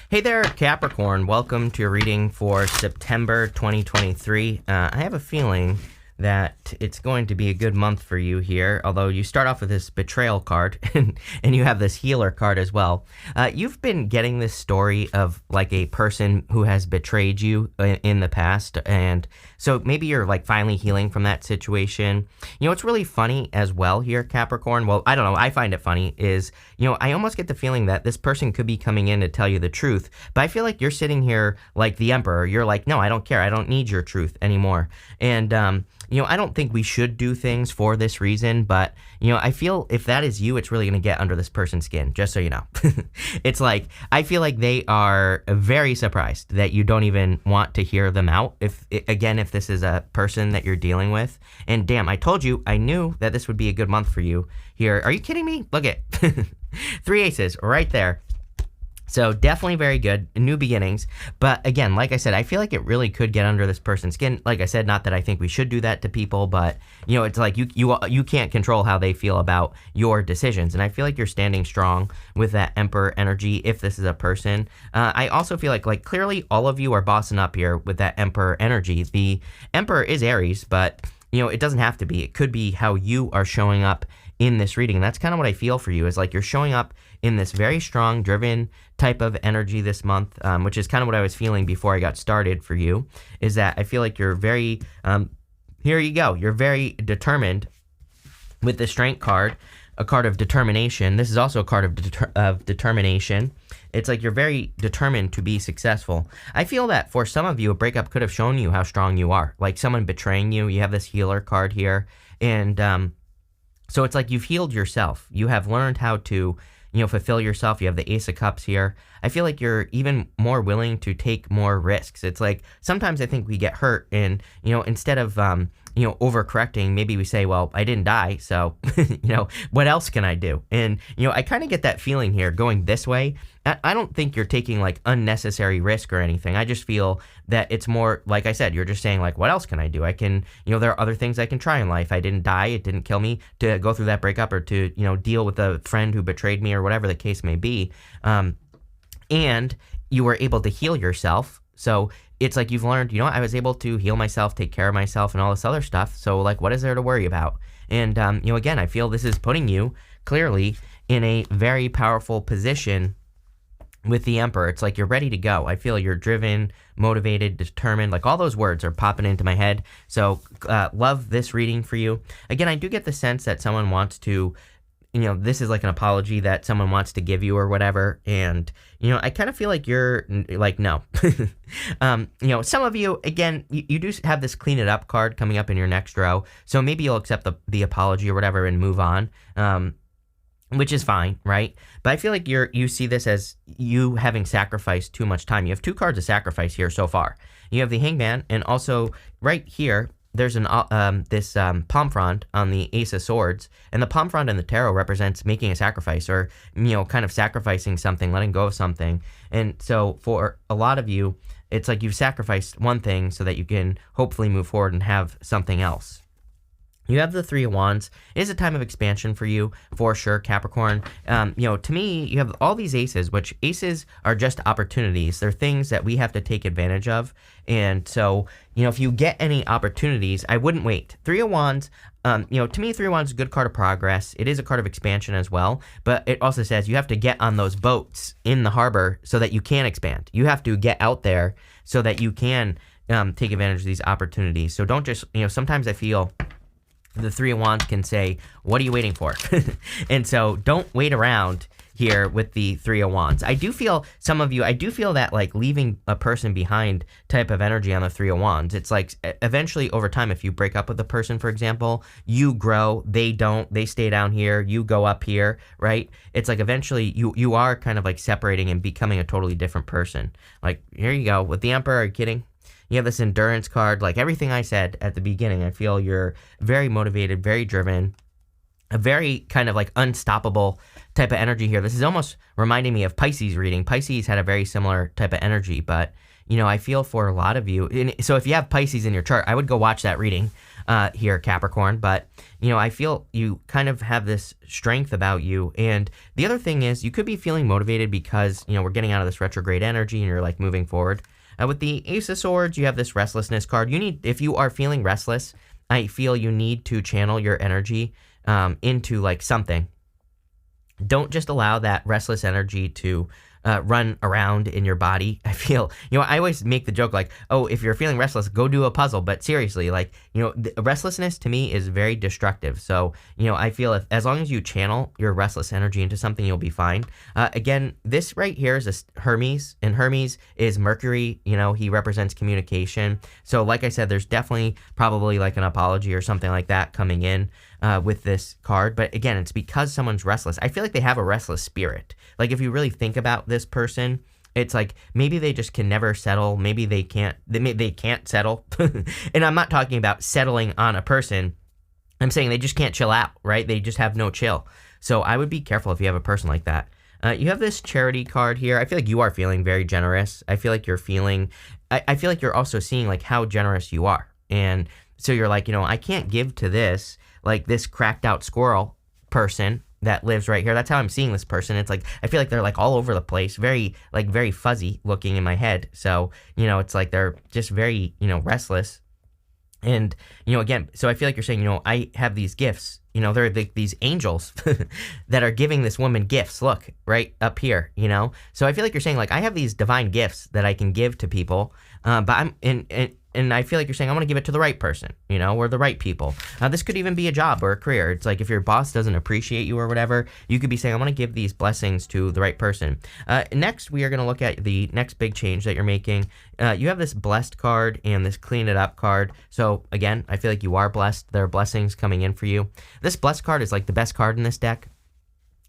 Hey there, Capricorn. Welcome to your reading for September 2023. I have a feeling that it's going to be a good month for you here, although you start off with this betrayal card and you have this healer card as well. You've been getting this story of like a person who has betrayed you in the past, and so maybe you're like finally healing from that situation. You know, what's really funny as well here, Capricorn, well, I don't know, I find it funny, is, you know, I almost get the feeling that this person could be coming in to tell you the truth, but I feel like you're sitting here like the emperor. You're like, no, I don't care. I don't need your truth anymore. And, you know, I don't think we should do things for this reason, but, you know, I feel if that is you, it's really going to get under this person's skin, just so you know. It's like, I feel like they are very surprised that you don't even want to hear them out. If this is a person that you're dealing with, and damn, I told you, I knew that this would be a good month for you here. Are you kidding me? Look at 3 aces right there. So definitely very good, new beginnings. But again, like I said, I feel like it really could get under this person's skin. Like I said, not that I think we should do that to people, but you know, it's like you can't control how they feel about your decisions. And I feel like you're standing strong with that Emperor energy if this is a person. I also feel like clearly all of you are bossing up here with that Emperor energy. The Emperor is Aries, but you know, it doesn't have to be. It could be how you are showing up in this reading. And that's kind of what I feel for you, is like you're showing up in this very strong, driven type of energy this month, which is kind of what I was feeling before I got started for you, is that I feel like you're very, here you go, you're very determined with the Strength card, a card of determination. This is also a card of determination. It's like you're very determined to be successful. I feel that for some of you, a breakup could have shown you how strong you are. Like someone betraying you, you have this healer card here, and so it's like you've healed yourself. You have learned how to, you know, fulfill yourself. You have the Ace of Cups here. I feel like you're even more willing to take more risks. It's like sometimes I think we get hurt, and, you know, instead of, you know, overcorrecting, maybe we say, well, I didn't die, so, you know, what else can I do? And, you know, I kind of get that feeling here going this way. I don't think you're taking like unnecessary risk or anything. I just feel that it's more, like I said, you're just saying like, what else can I do? I can, you know, there are other things I can try in life. I didn't die. It didn't kill me to go through that breakup or to, you know, deal with a friend who betrayed me or whatever the case may be. And you were able to heal yourself. So it's like you've learned, you know, I was able to heal myself, take care of myself, and all this other stuff. So like, what is there to worry about? And, you know, again, I feel this is putting you clearly in a very powerful position with the Emperor. It's like you're ready to go. I feel you're driven, motivated, determined. Like all those words are popping into my head. So love this reading for you. Again, I do get the sense that someone wants to, you know, this is like an apology that someone wants to give you or whatever. And, you know, I kind of feel like you're like, no. You know, some of you, again, you do have this clean it up card coming up in your next row. So maybe you'll accept the apology or whatever and move on. Which is fine, right? But I feel like you see this as you having sacrificed too much time. You have 2 cards of sacrifice here so far. You have the Hangman, and also right here, there's this palm frond on the Ace of Swords, and the palm frond in the tarot represents making a sacrifice, or, you know, kind of sacrificing something, letting go of something. And so for a lot of you, it's like you've sacrificed one thing so that you can hopefully move forward and have something else. You have the 3 of Wands. It is a time of expansion for you, for sure, Capricorn. You know, to me, you have all these aces, which aces are just opportunities. They're things that we have to take advantage of. And so, you know, if you get any opportunities, I wouldn't wait. 3 of Wands, you know, to me, 3 of Wands is a good card of progress. It is a card of expansion as well. But it also says you have to get on those boats in the harbor so that you can expand. You have to get out there so that you can take advantage of these opportunities. So don't just, you know, sometimes I feel the 3 of Wands can say, what are you waiting for? And so don't wait around here with the 3 of Wands. I do feel that like leaving a person behind type of energy on the 3 of Wands. It's like eventually over time, if you break up with a person, for example, you grow, they don't, they stay down here, you go up here, right? It's like eventually you are kind of like separating and becoming a totally different person. Like, here you go with the Emperor. Are you kidding? You have this endurance card, like everything I said at the beginning. I feel you're very motivated, very driven, a very kind of like unstoppable type of energy here. This is almost reminding me of Pisces reading. Pisces had a very similar type of energy, but, you know, I feel for a lot of you. And so if you have Pisces in your chart, I would go watch that reading. here, Capricorn. But, I feel you kind of have this strength about you. And the other thing is you could be feeling motivated because, we're getting out of this retrograde energy and you're like moving forward. With the Ace of Swords, you have this restlessness card. If you are feeling restless, I feel you need to channel your energy into like something. Don't just allow that restless energy to run around in your body. I feel, I always make the joke like, oh, if you're feeling restless, go do a puzzle. But seriously, like, restlessness to me is very destructive. So, I feel as long as you channel your restless energy into something, you'll be fine. Again, this right here is a Hermes, and Hermes is Mercury. He represents communication. So like I said, there's definitely probably like an apology or something like that coming in with this card. But again, it's because someone's restless. I feel like they have a restless spirit. Like if you really think about this person, it's like maybe they just can never settle. Maybe they can't settle. And I'm not talking about settling on a person. I'm saying they just can't chill out, right? They just have no chill. So I would be careful if you have a person like that. You have this charity card here. I feel like you are feeling very generous. I feel like you're feeling, I feel like you're also seeing like how generous you are. And so you're like, I can't give to this, like this cracked out squirrel person that lives right here. That's how I'm seeing this person. It's like, I feel like they're like all over the place, very fuzzy looking in my head. So, it's like they're just very, restless. And, again, so I feel like you're saying, I have these gifts, they're these angels that are giving this woman gifts. Look, right up here, So I feel like you're saying, like, I have these divine gifts that I can give to people, but I'm and I feel like you're saying, I want to give it to the right person, or the right people. This could even be a job or a career. It's like if your boss doesn't appreciate you or whatever, you could be saying, I want to give these blessings to the right person. Next, we are going to look at the next big change that you're making. You have this blessed card and this clean it up card. So again, I feel like you are blessed. There are blessings coming in for you. This blessed card is like the best card in this deck.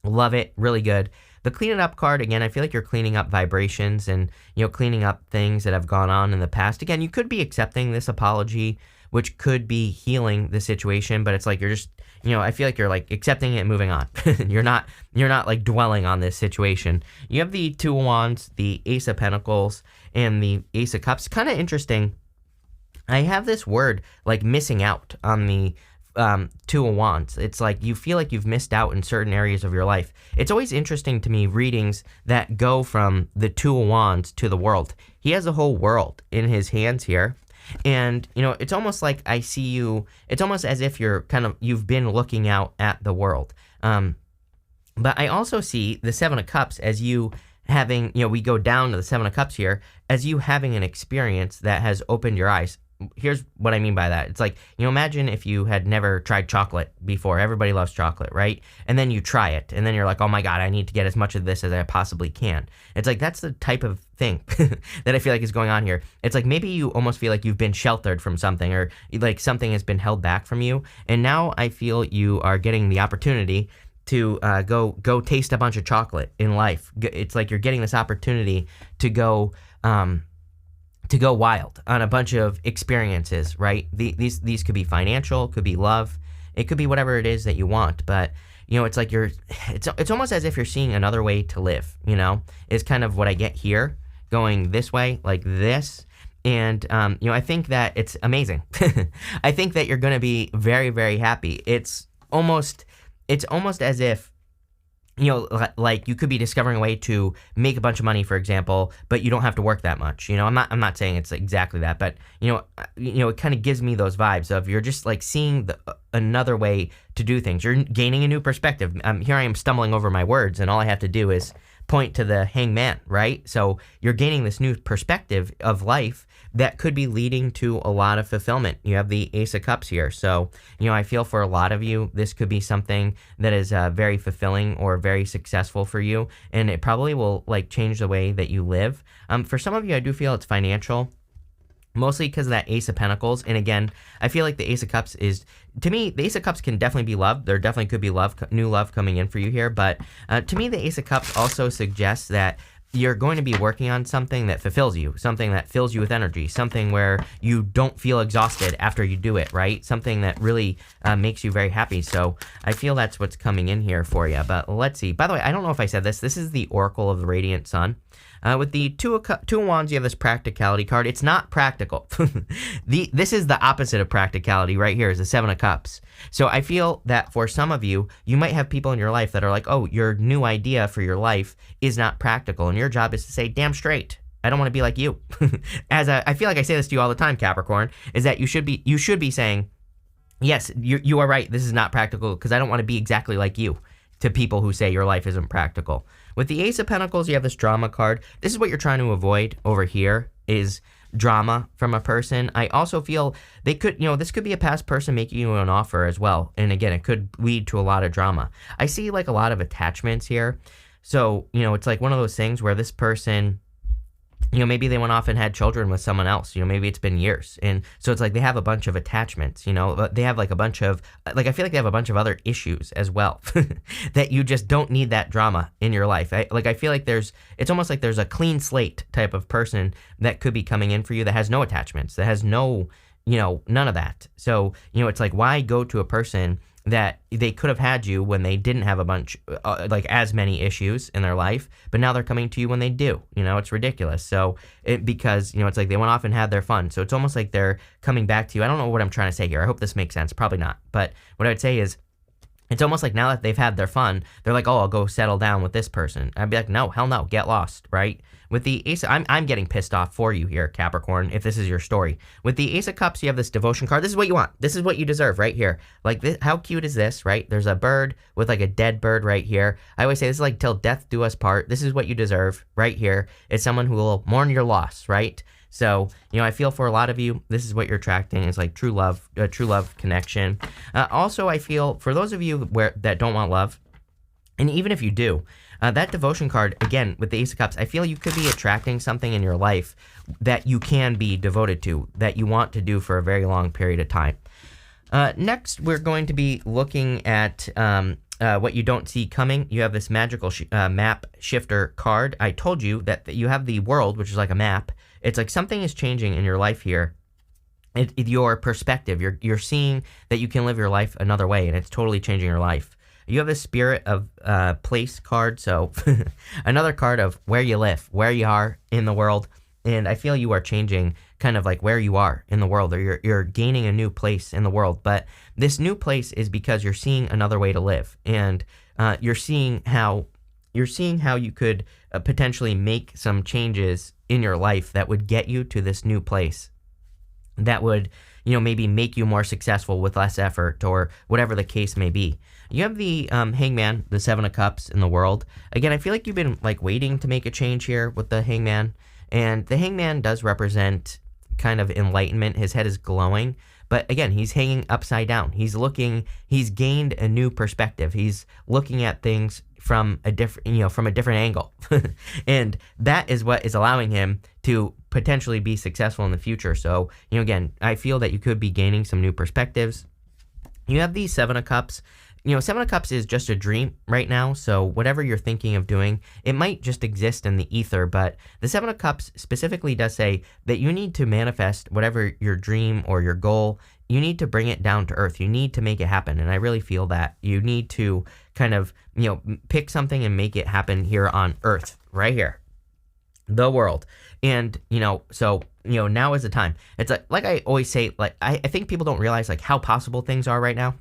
Love it. Really good. The clean it up card, again, I feel like you're cleaning up vibrations and, cleaning up things that have gone on in the past. Again, you could be accepting this apology, which could be healing the situation, but it's like you're just, I feel like you're like accepting it and moving on. You're not like dwelling on this situation. You have the Two of Wands, the Ace of Pentacles, and the Ace of Cups. Kind of interesting. I have this word like missing out on the Two of Wands. It's like you feel like you've missed out in certain areas of your life. It's always interesting to me readings that go from the Two of Wands to the world. He has a whole world in his hands here. And, it's almost like I see you, it's almost as if you've been looking out at the world. But I also see the Seven of Cups as you having, we go down to the Seven of Cups here, as you having an experience that has opened your eyes. Here's what I mean by that. It's like, imagine if you had never tried chocolate before. Everybody loves chocolate, right? And then you try it, and then you're like, oh my God, I need to get as much of this as I possibly can. It's like, that's the type of thing that I feel like is going on here. It's like maybe you almost feel like you've been sheltered from something, or like something has been held back from you. And now I feel you are getting the opportunity to go taste a bunch of chocolate in life. It's like you're getting this opportunity to go wild on a bunch of experiences, right? These could be financial, could be love, it could be whatever it is that you want. But it's like it's almost as if you're seeing another way to live. Is kind of what I get here, going this way, like this. And I think that it's amazing. I think that you're going to be very, very happy. It's almost as if, like you could be discovering a way to make a bunch of money, for example, but you don't have to work that much. I'm not saying it's exactly that, but it kind of gives me those vibes of you're just like seeing another way to do things. You're gaining a new perspective. Here I am stumbling over my words, and all I have to do is point to the hangman, right? So you're gaining this new perspective of life that could be leading to a lot of fulfillment. You have the Ace of Cups here. So, I feel for a lot of you, this could be something that is very fulfilling or very successful for you. And it probably will like change the way that you live. For some of you, I do feel it's financial. Mostly because of that Ace of Pentacles. And again, I feel like the Ace of Cups is, to me, the Ace of Cups can definitely be love. There definitely could be new love coming in for you here. But to me, the Ace of Cups also suggests that you're going to be working on something that fulfills you, something that fills you with energy, something where you don't feel exhausted after you do it, right? Something that really makes you very happy. So I feel that's what's coming in here for you. But let's see. By the way, I don't know if I said this. This is the Oracle of the Radiant Sun. With the two of Wands, you have this practicality card. It's not practical. This is the opposite of practicality right here, is the Seven of Cups. So I feel that for some of you, you might have people in your life that are like, oh, your new idea for your life is not practical. And your job is to say, damn straight, I don't want to be like you. I feel like I say this to you all the time, Capricorn, is that you should be saying, yes, you are right. This is not practical because I don't want to be exactly like you, to people who say your life isn't practical. With the Ace of Pentacles, you have this drama card. This is what you're trying to avoid over here, is drama from a person. I also feel they could, this could be a past person making you an offer as well. And again, it could lead to a lot of drama. I see like a lot of attachments here. So, it's like one of those things where this person, maybe they went off and had children with someone else, maybe it's been years. And so it's like they have a bunch of attachments, they have like a bunch of, like I feel like they have a bunch of other issues as well that you just don't need that drama in your life. I feel like it's almost like there's a clean slate type of person that could be coming in for you that has no attachments, that has no, none of that. So, it's like, why go to a person that they could have had you when they didn't have a bunch, as many issues in their life, but now they're coming to you when they do. It's ridiculous. So, because, it's like they went off and had their fun. So it's almost like they're coming back to you. I don't know what I'm trying to say here. I hope this makes sense. Probably not. But what I would say is, it's almost like now that they've had their fun, they're like, oh, I'll go settle down with this person. I'd be like, no, hell no, get lost, right? With the Ace, I'm getting pissed off for you here, Capricorn, if this is your story. With the Ace of Cups, you have this devotion card. This is what you want. This is what you deserve right here. Like, this, how cute is this, right? There's a bird with like a dead bird right here. I always say this is like till death do us part. This is what you deserve right here. It's someone who will mourn your loss, right? So, I feel for a lot of you, this is what you're attracting, is like true love connection. Also, I feel for those of you that don't want love, and even if you do, that devotion card, again, with the Ace of Cups, I feel you could be attracting something in your life that you can be devoted to, that you want to do for a very long period of time. Next, we're going to be looking at what you don't see coming. You have this magical map shifter card. I told you that you have the world, which is like a map. It's like something is changing in your life here. Your perspective, you're seeing that you can live your life another way, and it's totally changing your life. You have the Spirit of Place card, so another card of where you live, where you are in the world, and I feel you are changing kind of like where you are in the world, or you're gaining a new place in the world. But this new place is because you're seeing another way to live, and you're seeing how you could potentially make some changes in your life that would get you to this new place, that would, maybe make you more successful with less effort, or whatever the case may be. You have the Hangman, the Seven of Cups in the world. Again, I feel like you've been like waiting to make a change here with the Hangman, and the Hangman does represent kind of enlightenment. His head is glowing, but again, he's hanging upside down. He's gained a new perspective. He's looking at things from a different angle. And that is what is allowing him to potentially be successful in the future. So, again, I feel that you could be gaining some new perspectives. You have the Seven of Cups. Seven of Cups is just a dream right now, so whatever you're thinking of doing, it might just exist in the ether, but the Seven of Cups specifically does say that you need to manifest whatever your dream or your goal. You need to bring it down to earth. You need to make it happen, and I really feel that. You need to kind of, pick something and make it happen here on earth, right here, the world. And, so, now is the time. It's like I always say, like, I think people don't realize, like, how possible things are right now.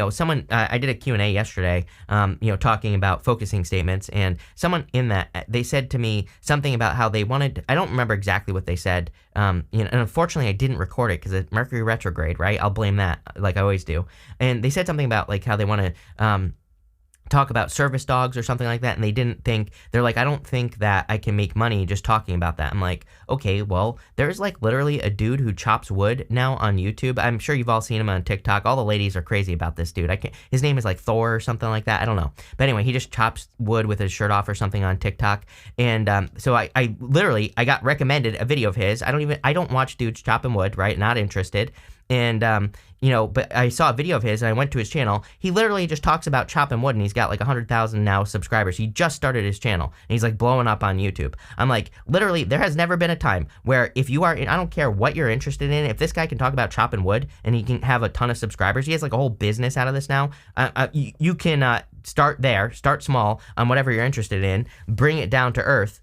Someone, I did a Q&A yesterday, talking about focusing statements, and someone in that, they said to me something about how they wanted, I don't remember exactly what they said, and unfortunately I didn't record it because it's Mercury retrograde, right? I'll blame that, like I always do. And they said something about, like, how they want to, talk about service dogs or something like that, and they're like, I don't think that I can make money just talking about that. I'm like, okay, well, there's like literally a dude who chops wood now on YouTube. I'm sure you've all seen him on TikTok. All the ladies are crazy about this dude. His name is like Thor or something like that. I don't know. But anyway, he just chops wood with his shirt off or something on TikTok. And so I got recommended a video of his. I don't watch dudes chopping wood, right? Not interested. And, but I saw a video of his and I went to his channel. He literally just talks about chopping wood, and he's got like 100,000 now subscribers. He just started his channel and he's like blowing up on YouTube. I'm like, literally, there has never been a time where if you are, I don't care what you're interested in, if this guy can talk about chopping wood and he can have a ton of subscribers, he has like a whole business out of this now. You can start there, start small on whatever you're interested in, bring it down to earth,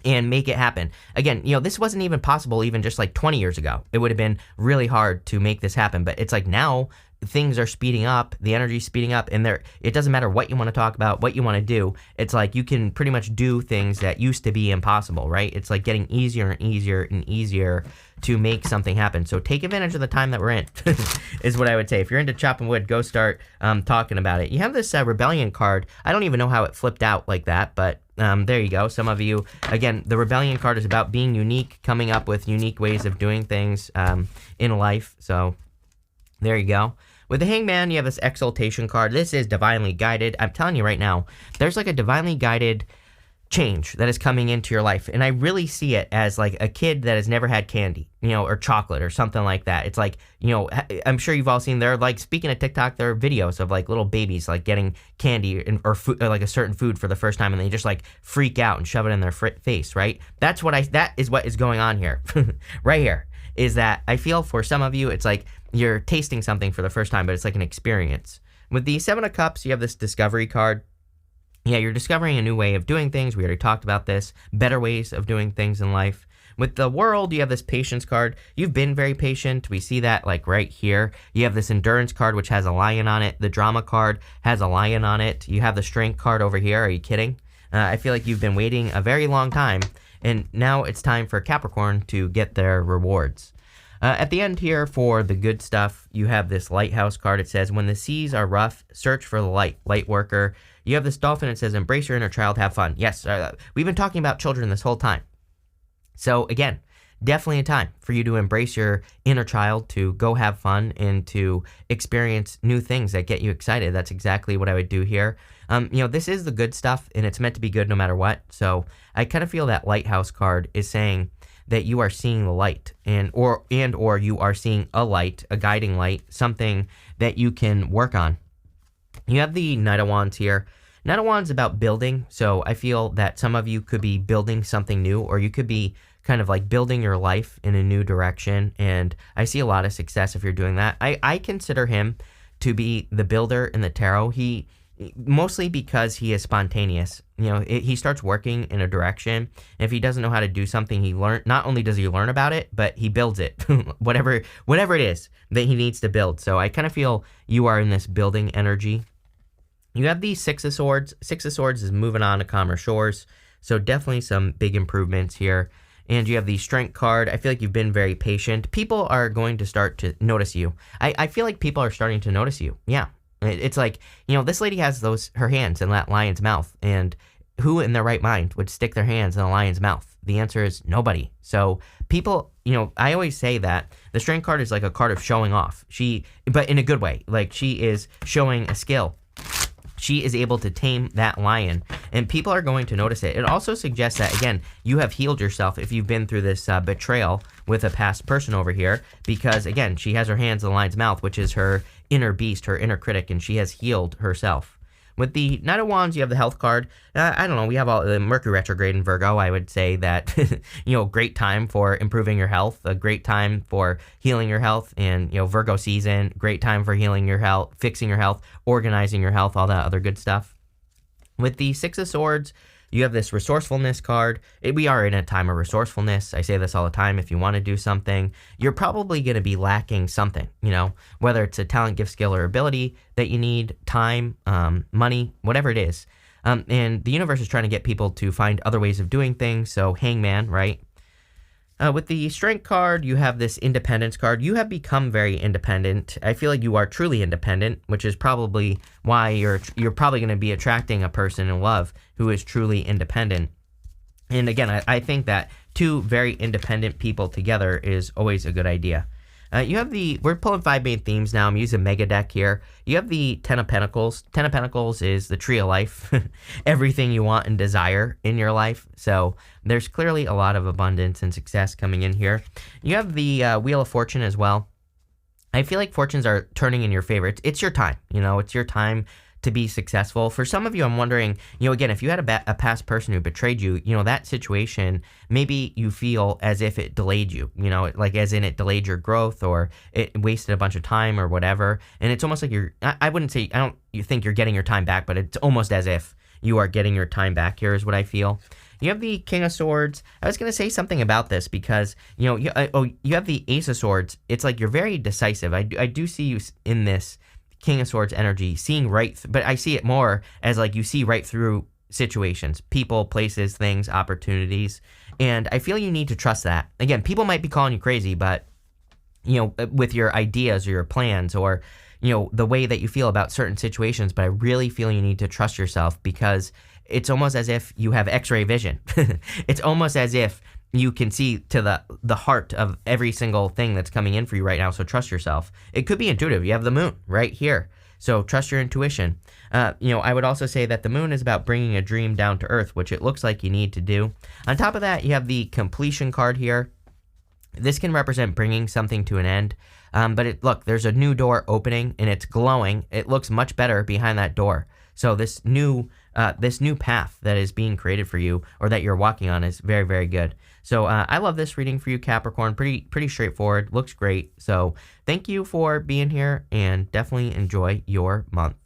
and make it happen. Again, this wasn't even possible even just like 20 years ago. It would have been really hard to make this happen, but it's like now things are speeding up, the energy's speeding up, and it doesn't matter what you want to talk about, what you want to do. It's like you can pretty much do things that used to be impossible, right? It's like getting easier and easier and easier to make something happen. So take advantage of the time that we're in, is what I would say. If you're into chopping wood, go start talking about it. You have this rebellion card. I don't even know how it flipped out like that, but there you go. Some of you, again, the rebellion card is about being unique, coming up with unique ways of doing things in life. So there you go. With the Hangman, you have this exaltation card. This is divinely guided. I'm telling you right now, there's like a divinely guided change that is coming into your life. And I really see it as like a kid that has never had candy, or chocolate or something like that. It's like, I'm sure you've all seen, there, like, speaking of TikTok, there are videos of like little babies like getting candy or food, or like a certain food for the first time, and they just like freak out and shove it in their face, right? That is what is going on here. Right here is that I feel for some of you, it's like you're tasting something for the first time, but it's like an experience. With the Seven of Cups, you have this discovery card. Yeah, you're discovering a new way of doing things. We already talked about this. Better ways of doing things in life. With the World, you have this patience card. You've been very patient. We see that like right here. You have this endurance card, which has a lion on it. The drama card has a lion on it. You have the strength card over here. Are you kidding? I feel like you've been waiting a very long time, and now it's time for Capricorn to get their rewards. At the end here, for the good stuff, you have this lighthouse card. It says, when the seas are rough, search for the light worker. You have this dolphin. It says, embrace your inner child, have fun. Yes, we've been talking about children this whole time. So again, definitely a time for you to embrace your inner child, to go have fun, and to experience new things that get you excited. That's exactly what I would do here. This is the good stuff, and it's meant to be good no matter what. So I kind of feel that lighthouse card is saying that you are seeing the light, or you are seeing a light, a guiding light, something that you can work on. You have the Knight of Wands here. Knight of Wands is about building, so I feel that some of you could be building something new, or you could be kind of like building your life in a new direction, and I see a lot of success if you're doing that. I consider him to be the builder in the tarot. Mostly because he is spontaneous. He starts working in a direction, and if he doesn't know how to do something, not only does he learn about it, but he builds it. whatever it is that he needs to build. So I kind of feel you are in this building energy. You have the Six of Swords. Six of Swords is moving on to calmer shores, so definitely some big improvements here. And you have the Strength card. I feel like you've been very patient. People are going to start to notice you. I feel like people are starting to notice you. Yeah. It's like, this lady has her hands in that lion's mouth, and who in their right mind would stick their hands in a lion's mouth? The answer is nobody. So people, I always say that the Strength card is like a card of showing off. But in a good way. Like, she is showing a skill. She is able to tame that lion, and people are going to notice it. It also suggests that, again, you have healed yourself if you've been through this betrayal with a past person over here, because, again, she has her hands in the lion's mouth, which is her inner beast, her inner critic, and she has healed herself. With the Knight of Wands, you have the health card. I don't know, we have all the Mercury retrograde in Virgo. I would say that, great time for improving your health, a great time for healing your health, and, Virgo season, great time for healing your health, fixing your health, organizing your health, all that other good stuff. With the Six of Swords, you have this resourcefulness card. We are in a time of resourcefulness. I say this all the time. If you want to do something, you're probably going to be lacking something, whether it's a talent, gift, skill, or ability that you need, time, money, whatever it is. And the universe is trying to get people to find other ways of doing things. So Hangman, right? With the Strength card, you have this Independence card. You have become very independent. I feel like you are truly independent, which is probably why you're probably going to be attracting a person in love who is truly independent. And again, I think that two very independent people together is always a good idea. We're pulling 5 main themes now. I'm using Mega Deck here. You have the Ten of Pentacles. Ten of Pentacles is the tree of life. Everything you want and desire in your life. So there's clearly a lot of abundance and success coming in here. You have the Wheel of Fortune as well. I feel like fortunes are turning in your favor. It's your time. It's your time to be successful. For some of you, I'm wondering, again, if you had a past person who betrayed you, that situation, maybe you feel as if it delayed you, like as in it delayed your growth, or it wasted a bunch of time or whatever. And it's almost like you think you're getting your time back, but it's almost as if you are getting your time back here is what I feel. You have the King of Swords. I was going to say something about this because, you have the Ace of Swords. It's like you're very decisive. I do see you in this King of Swords energy, seeing right, but I see it more as like you see right through situations, people, places, things, opportunities. And I feel you need to trust that. Again, people might be calling you crazy, but, with your ideas or your plans or, the way that you feel about certain situations, but I really feel you need to trust yourself because it's almost as if you have x-ray vision. It's almost as if you can see to the heart of every single thing that's coming in for you right now, so trust yourself. It could be intuitive. You have the moon right here, so trust your intuition. I would also say that the moon is about bringing a dream down to earth, which it looks like you need to do. On top of that, you have the completion card here. This can represent bringing something to an end. But look, there's a new door opening and it's glowing. It looks much better behind that door. So this new path that is being created for you or that you're walking on is very, very good. So I love this reading for you, Capricorn. Pretty straightforward. Looks great. So thank you for being here and definitely enjoy your month.